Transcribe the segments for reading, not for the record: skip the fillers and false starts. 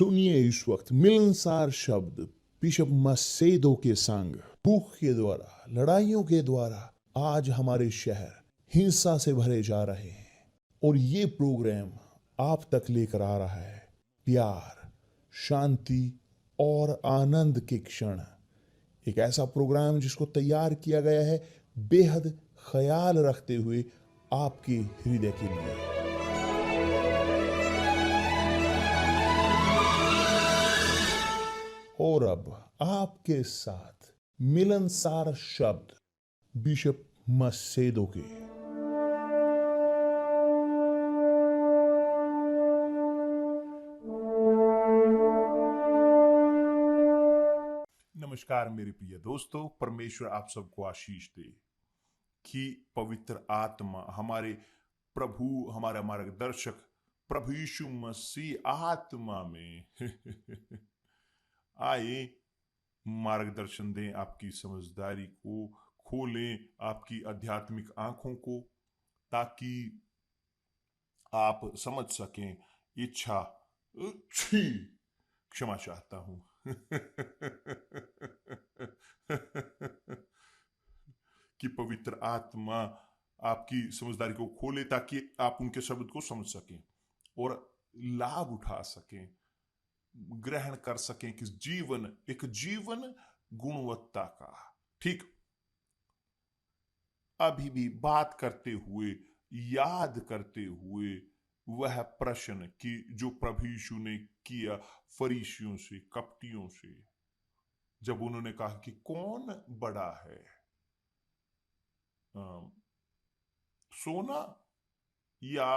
सुनिए इस वक्त मिलनसार शब्द बिशप मसेदो के संग। भूख के द्वारा, लड़ाइयों के द्वारा आज हमारे शहर हिंसा से भरे जा रहे हैं, और ये प्रोग्राम आप तक लेकर आ रहा है प्यार, शांति और आनंद के क्षण। एक ऐसा प्रोग्राम जिसको तैयार किया गया है बेहद ख्याल रखते हुए आपके हृदय के लिए। और अब आपके साथ मिलनसार शब्द बिशप मसेदो के। नमस्कार मेरे प्रिय दोस्तों, परमेश्वर आप सबको आशीष दे कि पवित्र आत्मा हमारे प्रभु, हमारा मार्गदर्शक प्रभु यीशु मसीह आत्मा में आए, मार्गदर्शन दें, आपकी समझदारी को खोलें, आपकी आध्यात्मिक आंखों को, ताकि आप समझ सकें। इच्छा क्षमा चाहता हूं कि पवित्र आत्मा आपकी समझदारी को खोले ताकि आप उनके शब्द को समझ सकें और लाभ उठा सकें, ग्रहण कर सकें कि एक जीवन गुणवत्ता का। ठीक, अभी भी बात करते हुए, याद करते हुए वह प्रश्न कि जो प्रभु यीशु ने किया फरीसियों से, कपटियों से, जब उन्होंने कहा कि कौन बड़ा है, सोना या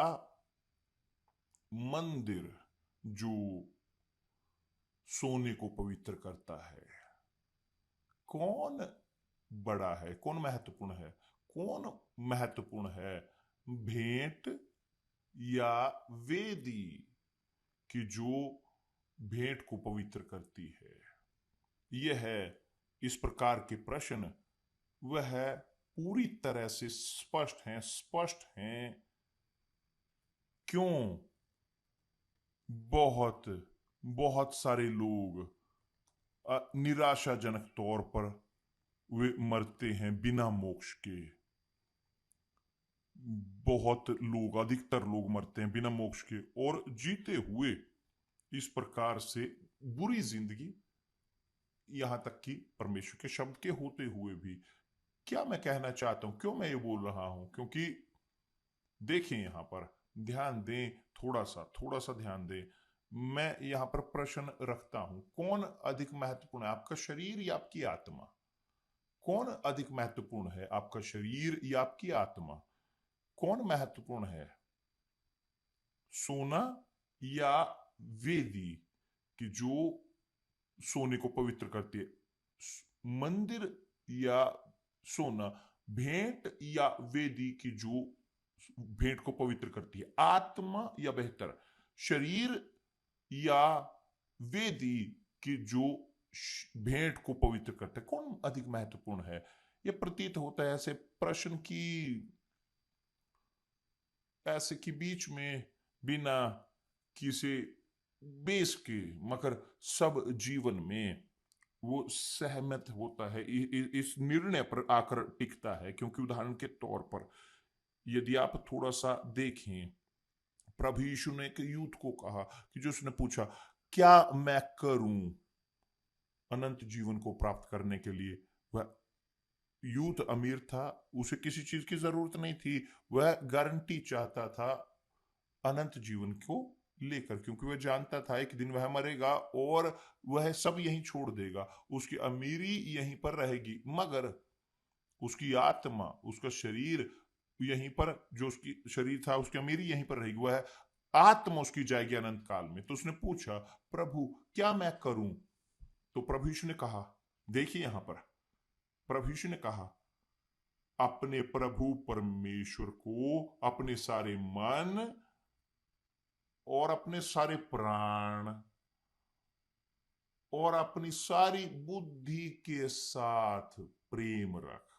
मंदिर जो सोने को पवित्र करता है? कौन बड़ा है, कौन महत्वपूर्ण है? कौन महत्वपूर्ण है, भेंट या वेदी कि जो भेंट को पवित्र करती है? यह है इस प्रकार के प्रश्न वह पूरी तरह से स्पष्ट हैं। क्यों बहुत सारे लोग निराशाजनक तौर पर वे मरते हैं बिना मोक्ष के। बहुत लोग, अधिकतर लोग मरते हैं बिना मोक्ष के, और जीते हुए इस प्रकार से बुरी जिंदगी, यहां तक कि परमेश्वर के शब्द के होते हुए भी। क्या मैं कहना चाहता हूं, क्यों मैं ये बोल रहा हूं? क्योंकि देखिए, यहां पर ध्यान दें, थोड़ा सा ध्यान दें। मैं यहां पर प्रश्न रखता हूं, कौन अधिक महत्वपूर्ण है, आपका शरीर या आपकी आत्मा? कौन अधिक महत्वपूर्ण है, आपका शरीर या आपकी आत्मा? कौन महत्वपूर्ण है, सोना या वेदी कि जो सोने को पवित्र करती है? मंदिर या सोना, भेंट या वेदी की जो भेंट को पवित्र करती है? आत्मा या बेहतर शरीर या वेदी की जो भेंट को पवित्र करता है? कौन अधिक महत्वपूर्ण है? यह प्रतीत होता है ऐसे प्रश्न की, ऐसे कि बीच में बिना किसी बेस के, मगर सब जीवन में वो सहमत होता है, इस निर्णय पर आकर टिकता है। क्योंकि उदाहरण के तौर पर यदि आप थोड़ा सा देखें, प्रभु यीशु ने एक यूथ को कहा कि जो उसने पूछा, क्या मैं करूं अनंत जीवन को प्राप्त करने के लिए? वह यूथ अमीर था, उसे किसी चीज की जरूरत नहीं थी, वह गारंटी चाहता था अनंत जीवन को लेकर, क्योंकि वह जानता था एक दिन वह मरेगा और वह सब यहीं छोड़ देगा, उसकी अमीरी यहीं पर रहेगी, मगर उसकी आत्मा, उसका शरीर यहीं पर, जो उसकी शरीर था, उसकी अमीरी यहीं पर रहेगी, वह आत्मा उसकी जाएगी अनंत काल में। तो उसने पूछा, प्रभु क्या मैं करूं? तो प्रभु यीशु ने कहा, देखिए यहां पर प्रभु यीशु ने कहा, अपने प्रभु परमेश्वर को अपने सारे मन और अपने सारे प्राण और अपनी सारी बुद्धि के साथ प्रेम रख।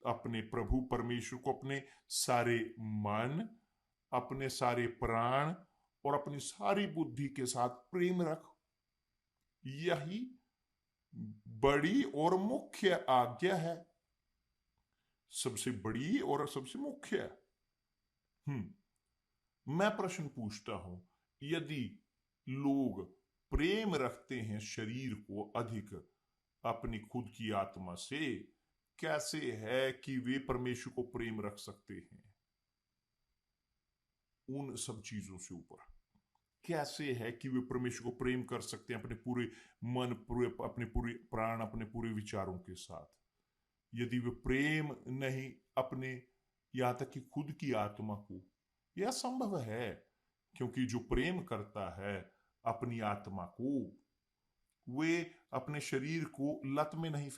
अपने प्रभु परमेश्वर को अपने सारे मन, अपने सारे प्राण और अपनी सारी बुद्धि के साथ प्रेम रख। यही बड़ी और मुख्य आज्ञा है, सबसे बड़ी और सबसे मुख्य है। मैं प्रश्न पूछता हूं, यदि लोग प्रेम रखते हैं शरीर को अधिक अपनी खुद की आत्मा से, कैसे है कि वे परमेश्वर को प्रेम रख सकते हैं उन सब चीजों से ऊपर? कैसे है कि वे परमेश्वर को प्रेम कर सकते हैं अपने पूरे मन, पूरे अपने पूरे प्राण, अपने पूरे विचारों के साथ, यदि वे प्रेम नहीं अपने, यहां तक कि खुद की आत्मा को? यह संभव है, क्योंकि जो प्रेम करता है अपनी आत्मा को, वे अपने शरीर को लत में नहीं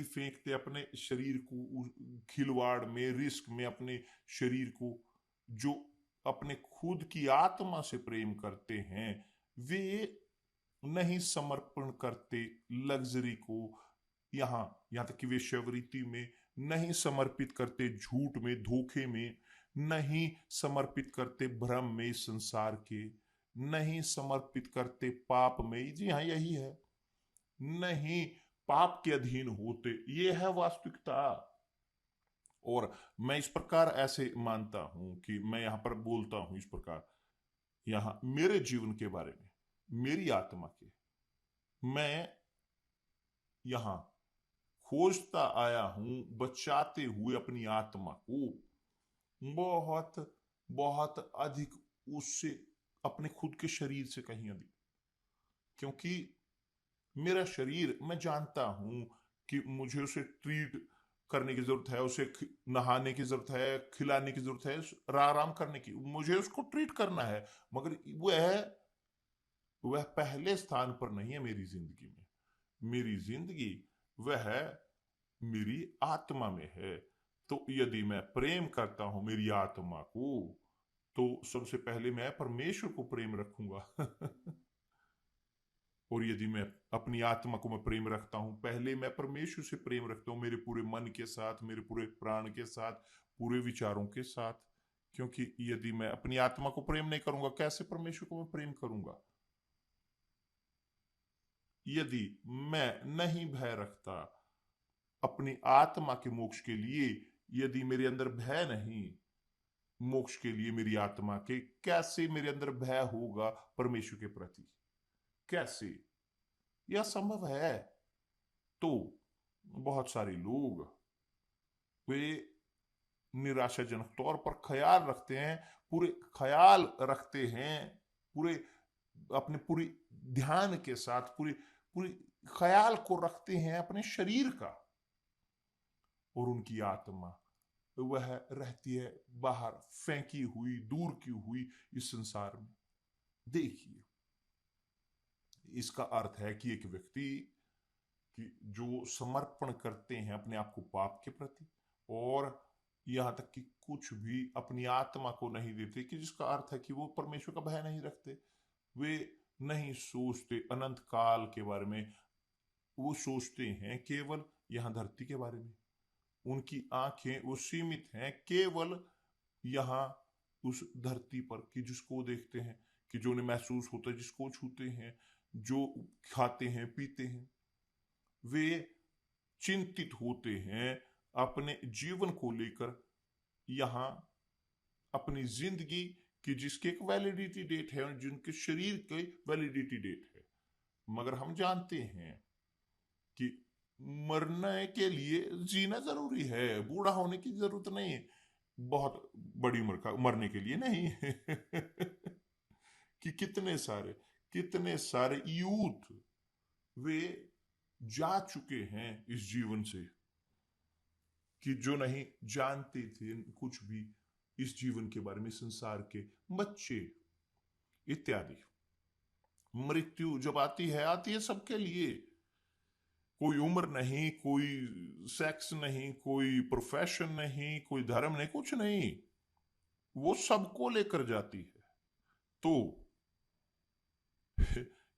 फेंकते अपने शरीर को खिलवाड़ में, रिस्क में, अपने शरीर को। जो अपने खुद की आत्मा से प्रेम करते हैं, वे नहीं समर्पण करते लग्जरी को, यहां तक कि वे वेश्यावृत्ति में नहीं समर्पित करते, झूठ में, धोखे में नहीं समर्पित करते, भ्रम में, संसार के नहीं समर्पित करते, पाप में, जी हाँ यही है, नहीं पाप के अधीन होते। ये है वास्तविकता। और मैं इस प्रकार ऐसे मानता हूं कि मैं यहां पर बोलता हूं इस प्रकार, यहां मेरे जीवन के बारे में, मेरी आत्मा के, मैं यहां खोजता आया हूं, बचाते हुए अपनी आत्मा को बहुत बहुत अधिक, उससे अपने खुद के शरीर से कहीं अधिक। क्योंकि मेरा शरीर, मैं जानता हूं कि मुझे उसे ट्रीट करने की जरूरत है, उसे नहाने की जरूरत है, खिलाने की जरूरत है, आराम करने की, मुझे उसको ट्रीट करना है, मगर वह पहले स्थान पर नहीं है मेरी जिंदगी में। मेरी जिंदगी वह मेरी आत्मा में है। तो यदि मैं प्रेम करता हूं मेरी आत्मा को, तो सबसे पहले मैं परमेश्वर को प्रेम रखूंगा। और यदि मैं अपनी आत्मा को मैं प्रेम रखता हूं, पहले मैं परमेश्वर से प्रेम रखता हूं, मेरे पूरे मन के साथ, मेरे पूरे प्राण के साथ, पूरे विचारों के साथ। क्योंकि यदि मैं अपनी आत्मा को प्रेम नहीं करूंगा, कैसे परमेश्वर को मैं प्रेम करूंगा? यदि मैं नहीं भय रखता अपनी आत्मा के मोक्ष के लिए, यदि मेरे अंदर भय नहीं मोक्ष के लिए मेरी आत्मा के, कैसे मेरे अंदर भय होगा परमेश्वर के प्रति? कैसे यह संभव है? तो बहुत सारे लोग वे निराशाजनक तौर पर ख्याल रखते हैं, पूरे ख्याल रखते हैं, पूरे अपने पूरी ध्यान के साथ, पूरी पूरी ख्याल को रखते हैं अपने शरीर का, और उनकी आत्मा वह रहती है बाहर, फेंकी हुई, दूर की हुई इस संसार में। देखिए, इसका अर्थ है कि एक व्यक्ति कि जो समर्पण करते हैं अपने आप को पाप के प्रति, और यहां तक कि कुछ भी अपनी आत्मा को नहीं देते, कि जिसका अर्थ है कि वो परमेश्वर का भय नहीं रखते, वे नहीं सोचते अनंत काल के बारे में, वो सोचते हैं केवल यहां धरती के बारे में। उनकी आंखें वो सीमित हैं केवल यहां उस धरती पर, कि जिसको देखते हैं, कि जो उन्हें महसूस होता है, जिसको छूते हैं, जो खाते हैं, पीते हैं। वे चिंतित होते हैं अपने जीवन को लेकर, यहां अपनी जिंदगी की, जिसकी एक वैलिडिटी डेट है, जिनके शरीर की वैलिडिटी डेट है। मगर हम जानते हैं कि मरने के लिए जीना जरूरी है, बूढ़ा होने की जरूरत नहीं है, बहुत बड़ी उम्र का मरने के लिए नहीं है। कि कितने सारे यूथ वे जा चुके हैं इस जीवन से, कि जो नहीं जानते थे कुछ भी इस जीवन के बारे में, संसार के बच्चे इत्यादि। मृत्यु जब आती है सबके लिए, कोई उम्र नहीं, कोई सेक्स नहीं, कोई प्रोफेशन नहीं, कोई धर्म नहीं, कुछ नहीं, वो सबको लेकर जाती है। तो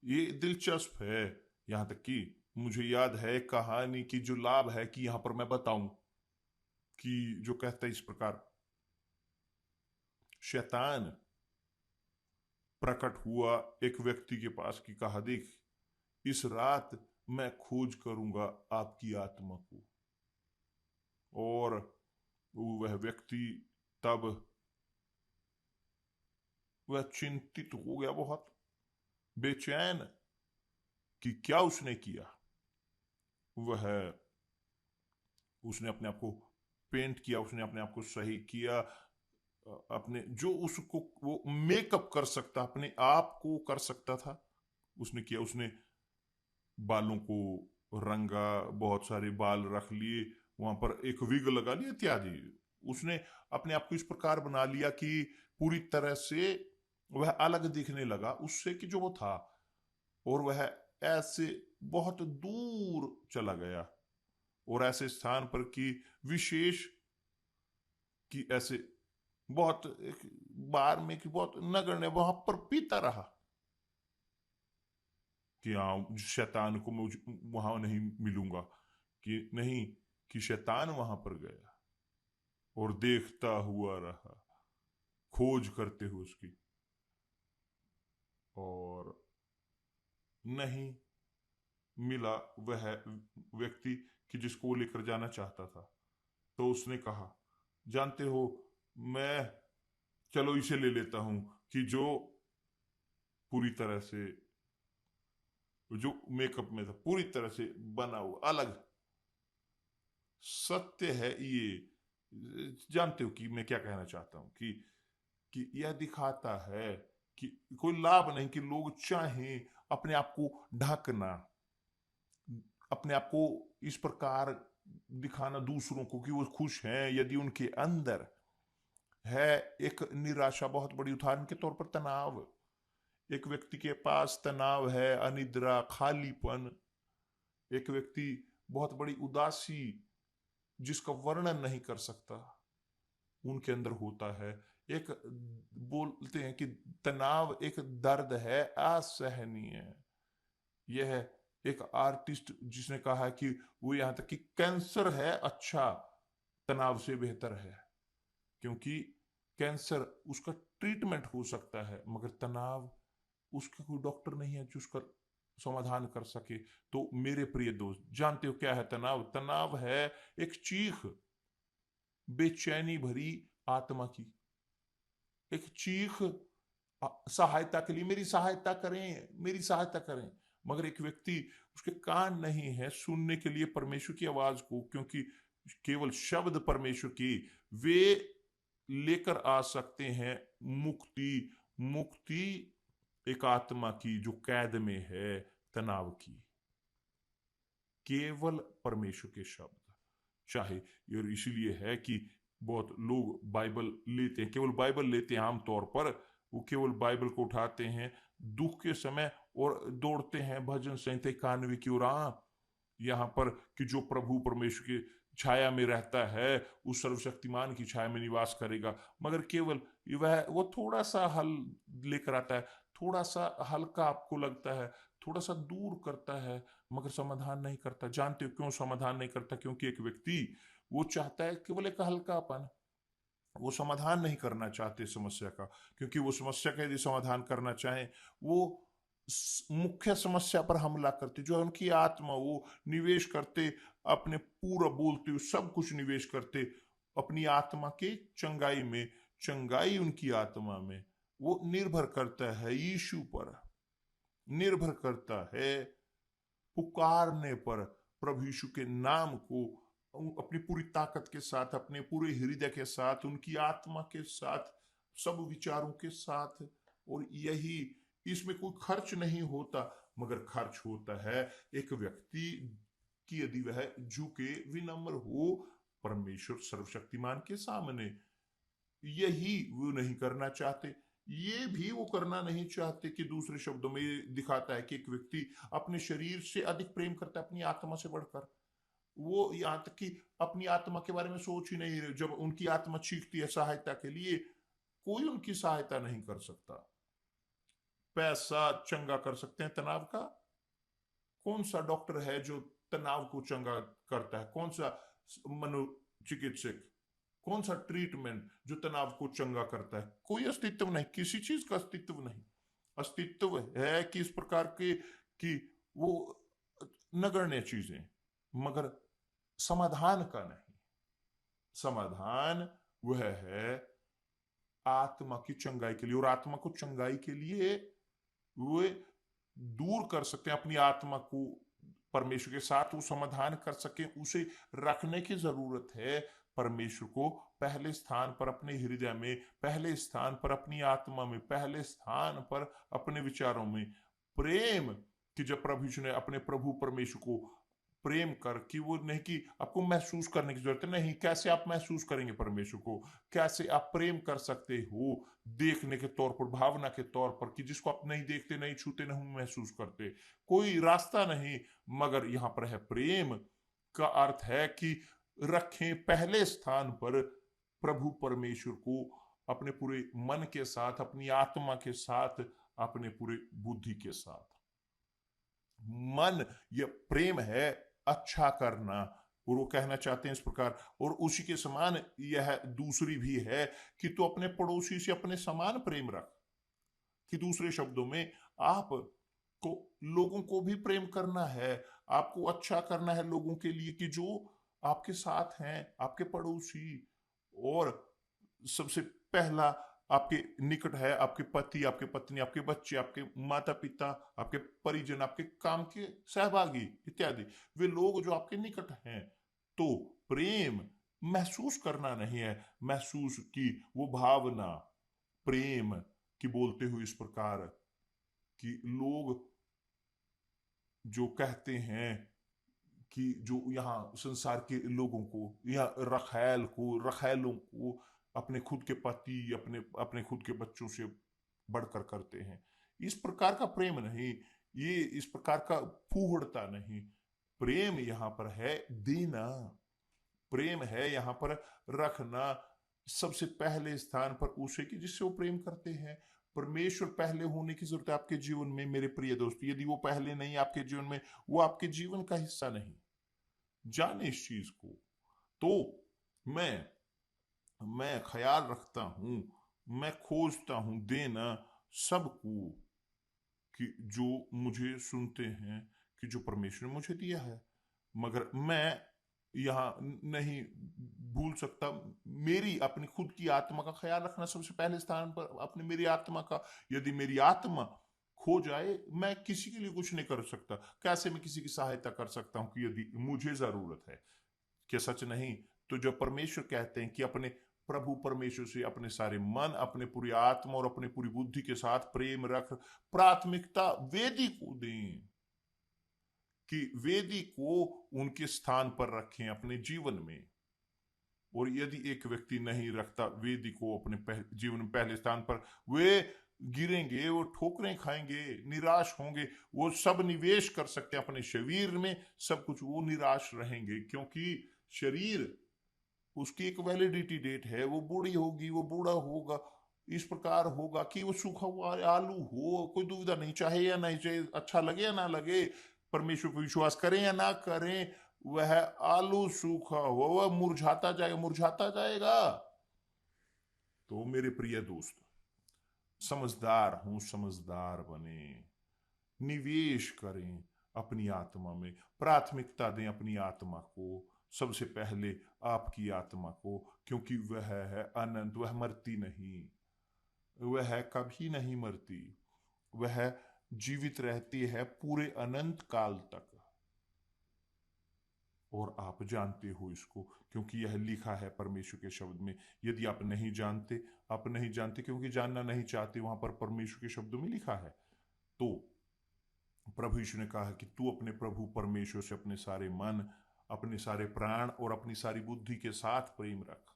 ये दिलचस्प है। यहां तक कि मुझे याद है कहानी की, जो लाभ है कि यहां पर मैं बताऊं, कि जो कहता है इस प्रकार, शैतान प्रकट हुआ एक व्यक्ति के पास कि कहा, देख, इस रात मैं खोज करूंगा आपकी आत्मा को। और वह व्यक्ति तब वह चिंतित हो गया, बहुत बेचैन कि क्या उसने किया। वह उसने अपने आप को पेंट किया, उसने अपने आप को सही किया, अपने जो उसको वो मेकअप कर सकता, अपने आप को कर सकता था, उसने किया। उसने बालों को रंगा, बहुत सारे बाल रख लिए, वहां पर एक विग लगा लिया इत्यादि। उसने अपने आप को इस प्रकार बना लिया कि पूरी तरह से वह अलग दिखने लगा उससे कि जो वो था। और वह ऐसे बहुत दूर चला गया और ऐसे स्थान पर कि विशेष कि ऐसे बहुत एक बार में कि बहुत नगण्य वहां पर पीता रहा कि हाँ, शैतान को मैं वहां नहीं मिलूंगा, कि नहीं, कि शैतान वहां पर गया और देखता हुआ रहा, खोज करते हुए उसकी, और नहीं मिला वह व्यक्ति कि जिसको वो लेकर जाना चाहता था। तो उसने कहा, जानते हो, मैं चलो इसे ले लेता हूं कि जो पूरी तरह से, जो मेकअप में था, पूरी तरह से बना हुआ अलग। सत्य है ये। जानते हो कि मैं क्या कहना चाहता हूं कि यह दिखाता है कि कोई लाभ नहीं कि लोग चाहें अपने आप को ढकना, अपने आप को इस प्रकार दिखाना दूसरों को कि वो खुश हैं, यदि उनके अंदर है एक निराशा। बहुत बड़ी उदाहरण के तौर पर तनाव, एक व्यक्ति के पास तनाव है, अनिद्रा, खालीपन, एक व्यक्ति बहुत बड़ी उदासी जिसका वर्णन नहीं कर सकता उनके अंदर होता है। एक बोलते हैं कि तनाव एक दर्द है असहनीय। यह एक आर्टिस्ट जिसने कहा कि वो यहां तक कि कैंसर है अच्छा, तनाव से बेहतर है, क्योंकि कैंसर उसका ट्रीटमेंट हो सकता है मगर तनाव उसका कोई डॉक्टर नहीं है जो उसका समाधान कर सके। तो मेरे प्रिय दोस्त, जानते हो क्या है तनाव? तनाव है एक चीख, बेचैनी भरी आत्मा की एक चीख, सहायता के लिए, मेरी सहायता करें, मेरी सहायता करें। मगर एक व्यक्ति, उसके कान नहीं है सुनने के लिए परमेश्वर की आवाज को, क्योंकि केवल शब्द परमेश्वर की वे लेकर आ सकते हैं मुक्ति। मुक्ति एक आत्मा की जो कैद में है तनाव की, केवल परमेश्वर के शब्द। चाहे ये इसीलिए है कि बहुत लोग बाइबल लेते हैं, केवल बाइबल लेते हैं आमतौर पर, वो केवल बाइबल को उठाते हैं दुख के समय और दौड़ते हैं भजन संहिता 91 की ओर। यहाँ पर कि जो प्रभु परमेश्वर की छाया में रहता है उस सर्वशक्तिमान की छाया में निवास करेगा। मगर केवल वह वो थोड़ा सा हल लेकर आता है, थोड़ा सा हल्का आपको लगता है, थोड़ा सा दूर करता है, मगर समाधान नहीं करता। जानते हो क्यों समाधान नहीं करता? क्योंकि एक व्यक्ति वो चाहता है केवल एक हल्कापन, वो समाधान नहीं करना चाहते समस्या का। क्योंकि वो समस्या का यदि समाधान करना चाहें, वो मुख्य समस्या पर हमला करते, जो है उनकी आत्मा, वो निवेश करते, अपने पूरा बोलते हुए सब कुछ निवेश करते अपनी आत्मा के चंगाई में। चंगाई उनकी आत्मा में वो निर्भर करता है यीशु पर, निर्भर करता है पुकारने पर, प्रभु यीशु के नाम को अपनी पूरी ताकत के साथ, अपने पूरे हृदय के साथ, उनकी आत्मा के साथ, सब विचारों के साथ। और यही, इसमें कोई खर्च नहीं होता, मगर खर्च होता है एक व्यक्ति की यदि वह झुके, विनम्र हो परमेश्वर सर्वशक्तिमान के सामने। यही वो नहीं करना चाहते। ये भी वो करना नहीं चाहते कि दूसरे शब्दों में दिखाता है कि एक व्यक्ति अपने शरीर से अधिक प्रेम करता है अपनी आत्मा से बढ़कर। वो यहां तक कि अपनी आत्मा के बारे में सोच ही नहीं रहे। जब उनकी आत्मा चीखती है सहायता के लिए, कोई उनकी सहायता नहीं कर सकता। पैसा चंगा कर सकते हैं तनाव का? कौन सा डॉक्टर है जो तनाव को चंगा करता है? कौन सा मनोचिकित्सक, कौन सा ट्रीटमेंट जो तनाव को चंगा करता है? कोई अस्तित्व नहीं, किसी चीज का अस्तित्व नहीं। अस्तित्व है कि इस प्रकार के कि वो नगण्य चीजें, मगर समाधान का नहीं। समाधान वह है आत्मा की चंगाई के लिए, और आत्मा को चंगाई के लिए वे दूर कर सकते हैं अपनी आत्मा को परमेश्वर के साथ, वो समाधान कर सके, उसे रखने की जरूरत है परमेश्वर को पहले स्थान पर अपने हृदय में, पहले स्थान पर अपनी आत्मा में, पहले स्थान पर अपने विचारों में। प्रेम कि जब प्रभु यीशु ने अपने प्रभु परमेश्वर को प्रेम कर, कि वो नहीं कि आपको महसूस करने की जरूरत है, नहीं, कैसे आप महसूस करेंगे परमेश्वर को, कैसे आप प्रेम कर सकते हो देखने के तौर पर, भावना के तौर पर, कि जिसको आप नहीं देखते, नहीं छूते, नहीं महसूस करते, कोई रास्ता नहीं। मगर यहां पर है प्रेम का अर्थ है कि रखें पहले स्थान पर प्रभु परमेश्वर को, अपने पूरे मन के साथ, अपनी आत्मा के साथ, अपने पूरे बुद्धि के साथ। मन, यह प्रेम है अच्छा करना, और वो कहना चाहते हैं इस प्रकार, और उसी के समान यह दूसरी भी है कि तू अपने पड़ोसी से अपने समान प्रेम रख। कि दूसरे शब्दों में आप को लोगों को भी प्रेम करना है, आपको अच्छा करना है लोगों के लिए, कि जो आपके साथ हैं, आपके पड़ोसी, और सबसे पहला आपके निकट है, आपके पति, आपके पत्नी, आपके बच्चे, आपके माता पिता, आपके परिजन, आपके काम के सहभागी इत्यादि, वे लोग जो आपके निकट हैं। तो प्रेम महसूस करना नहीं है, महसूस की वो भावना प्रेम की बोलते हुए इस प्रकार कि लोग जो कहते हैं कि जो यहाँ संसार के लोगों को, या रखैलों को अपने खुद के पति, अपने अपने खुद के बच्चों से बढ़कर करते हैं, इस प्रकार का प्रेम नहीं, ये इस प्रकार का फूहड़ता नहीं। प्रेम यहाँ पर है देना, प्रेम है यहाँ पर रखना सबसे पहले स्थान पर उसे, कि जिससे वो प्रेम करते हैं। परमेश्वर पहले होने की जरूरत है आपके जीवन में मेरे प्रिय दोस्त। यदि वो पहले नहीं आपके जीवन में, वो आपके जीवन का हिस्सा नहीं। जाने इस चीज को। तो मैं ख्याल रखता हूं, मैं खोजता हूं देना सबको, कि जो मुझे सुनते हैं, कि जो परमेश्वर ने मुझे दिया है। मगर मैं यहाँ नहीं भूल सकता मेरी अपनी खुद की आत्मा का ख्याल रखना सबसे पहले स्थान पर, अपने मेरी आत्मा का। यदि मेरी आत्मा खो जाए, मैं किसी के लिए कुछ नहीं कर सकता। कैसे मैं किसी की सहायता कर सकता हूं कि यदि मुझे जरूरत है? क्या सच नहीं? तो जब परमेश्वर कहते हैं कि अपने प्रभु परमेश्वर से अपने सारे मन, अपने पूरी आत्मा और अपने पूरी बुद्धि के साथ प्रेम रख, प्राथमिकता वेदी को दें, कि वेदी को उनके स्थान पर रखें अपने जीवन में। और यदि एक व्यक्ति नहीं रखता वेदी को अपने जीवन में पहले स्थान पर, वे गिरेंगे, वो ठोकरें खाएंगे, निराश होंगे। वो सब निवेश कर सकते हैं अपने शरीर में, सब कुछ, वो निराश रहेंगे, क्योंकि शरीर उसकी एक वैलिडिटी डेट है, वो बूढ़ी होगी, वो बूढ़ा होगा, इस प्रकार होगा कि वो सूखा हुआ आलू हो, कोई दुविधा नहीं, चाहे या नहीं चाहे, अच्छा लगे या ना लगे, परमेश्वर पर विश्वास करें या ना करें, वह आलू सूखा हुआ, वह मुरझाता जाएगा, मुरझाता जाएगा। तो मेरे प्रिय दोस्त, समझदार हूं, समझदार बने, निवेश करें अपनी आत्मा में, प्राथमिकता दें अपनी आत्मा को, सबसे पहले आपकी आत्मा को, क्योंकि वह है अनंत, वह मरती नहीं, वह कभी नहीं मरती, वह जीवित रहती है पूरे अनंत काल तक। और आप जानते हो इसको, क्योंकि यह लिखा है परमेश्वर के शब्द में। यदि आप नहीं जानते, आप नहीं जानते क्योंकि जानना नहीं चाहते, वहां पर परमेश्वर के शब्दों में लिखा है। तो प्रभु यीशु ने कहा कि तू अपने प्रभु परमेश्वर से अपने सारे मन, अपने सारे प्राण और अपनी सारी बुद्धि के साथ प्रेम रख।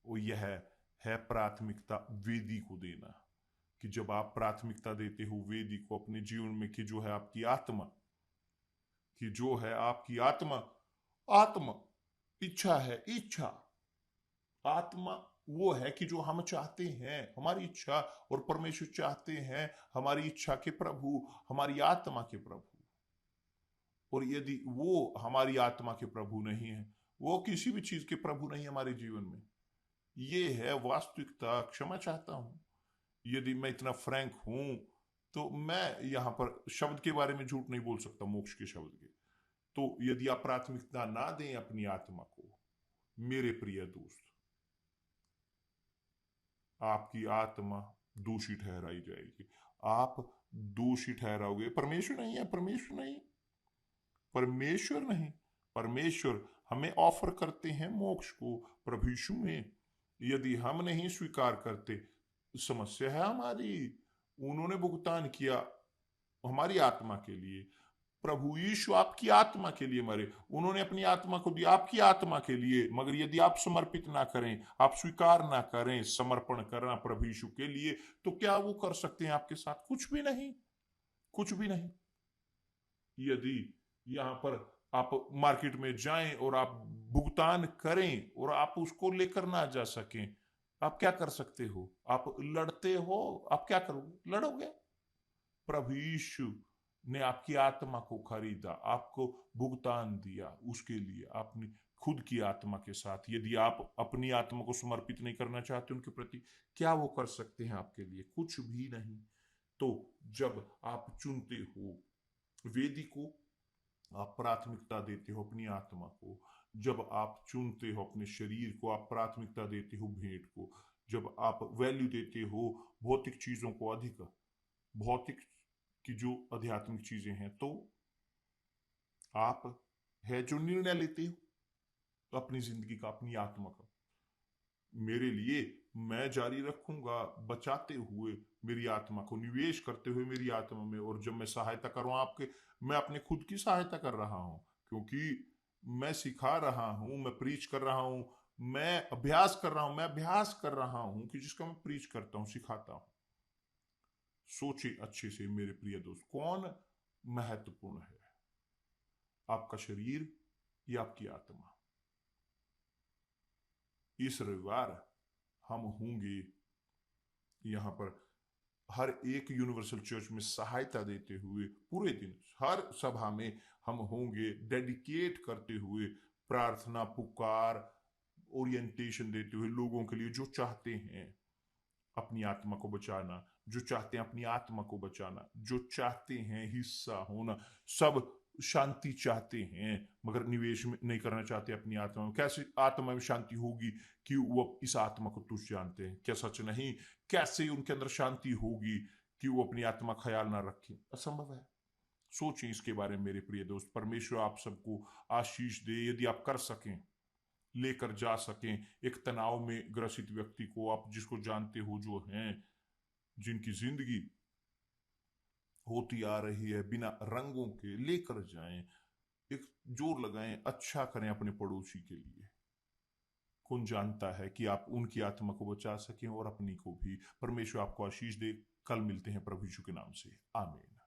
और यह है प्राथमिकता वेदी को देना, कि जब आप प्राथमिकता देते हो वेदी को अपने जीवन में, कि जो है आपकी आत्मा, कि जो है आपकी आत्मा, आत्मा इच्छा है, इच्छा आत्मा वो है कि जो हम चाहते हैं, हमारी इच्छा, और परमेश्वर चाहते हैं हमारी इच्छा के प्रभु, हमारी आत्मा के प्रभु। और यदि वो हमारी आत्मा के प्रभु नहीं है, वो किसी भी चीज के प्रभु नहीं हमारे जीवन में। ये है वास्तविकता। क्षमा चाहता हूं यदि मैं इतना फ्रैंक हूं, तो मैं यहां पर शब्द के बारे में झूठ नहीं बोल सकता, मोक्ष के शब्द के। तो यदि आप प्राथमिकता ना दें अपनी आत्मा को, मेरे प्रिय दोस्त, आपकी आत्मा दोषी ठहराई जाएगी। आप दोषी ठहराओगे। परमेश्वर नहीं है, परमेश्वर नहीं, परमेश्वर नहीं। परमेश्वर हमें ऑफर करते हैं मोक्ष को प्रभु यीशु में। यदि हम नहीं स्वीकार करते, समस्या है हमारी। उन्होंने भुगतान किया हमारी आत्मा के लिए। प्रभु यीशु आपकी आत्मा के लिए मरे, उन्होंने अपनी आत्मा को दी आपकी आत्मा के लिए। मगर यदि आप समर्पित ना करें, आप स्वीकार ना करें समर्पण करना प्रभु यीशु के लिए, तो क्या वो कर सकते हैं आपके साथ? कुछ भी नहीं, कुछ भी नहीं। यदि यहां पर आप मार्केट में जाएं और आप भुगतान करें और आप उसको लेकर ना जा सकें, आप क्या कर सकते हो? आप लड़ते हो, आप क्या करोगे? लड़ोगे। प्रभु यीशु ने आपकी आत्मा को खरीदा, आपको भुगतान दिया, उसके लिए आपने खुद की आत्मा के साथ। यदि आप अपनी आत्मा को समर्पित नहीं करना चाहते उनके प्रति, क्या वो कर सकते हैं आपके लिए? कुछ भी नहीं। तो जब आप चुनते हो वेदी को, आप प्राथमिकता देते हो अपनी आत्मा को। जब आप चुनते हो अपने शरीर को, आप प्राथमिकता देते हो भेंट को। जब आप वैल्यू देते हो भौतिक चीजों को अधिक, भौतिक की जो आध्यात्मिक चीजें हैं, तो आप है जो निर्णय लेते हो अपनी जिंदगी का, अपनी आत्मा का, मेरे लिए मैं जारी रखूंगा बचाते हुए मेरी आत्मा को, निवेश करते हुए मेरी आत्मा में। और जब मैं सहायता कर रहा हूं आपके, मैं अपने खुद की सहायता कर रहा हूं, क्योंकि मैं सिखा रहा हूं, मैं प्रीच कर रहा हूं, मैं अभ्यास कर रहा हूं, मैं अभ्यास कर रहा हूं कि जिसका मैं प्रीच करता हूं, सिखाता हूं। सोचिए अच्छे से मेरे प्रिय दोस्त, कौन महत्वपूर्ण है, आपका शरीर या आपकी आत्मा? इस रविवार हम होंगे यहां पर हर एक यूनिवर्सल चर्च में सहायता देते हुए, पूरे दिन हर सभा में हम होंगे डेडिकेट करते हुए, प्रार्थना, पुकार, ओरिएंटेशन देते हुए लोगों के लिए जो चाहते हैं अपनी आत्मा को बचाना, जो चाहते हैं अपनी आत्मा को बचाना, जो चाहते हैं हिस्सा होना। सब शांति चाहते हैं मगर निवेश में नहीं करना चाहते अपनी आत्मा में। कैसे आत्मा में शांति होगी कि वो इस आत्मा को तुच्छ जानते हैं? क्या सच नहीं? कैसे उनके अंदर शांति होगी कि वो अपनी आत्मा ख्याल ना रखें? असंभव है। सोचें इसके बारे में मेरे प्रिय दोस्त। परमेश्वर आप सबको आशीष दे। यदि आप कर सकें, लेकर जा सकें एक तनाव में ग्रसित व्यक्ति को, आप जिसको जानते हो, जो हैं जिनकी जिंदगी होती आ रही है बिना रंगों के, लेकर जाएं, एक जोर लगाएं, अच्छा करें अपने पड़ोसी के लिए। कौन जानता है कि आप उनकी आत्मा को बचा सकें और अपनी को भी। परमेश्वर आपको आशीष दे। कल मिलते हैं प्रभु यीशु के नाम से। आमीन।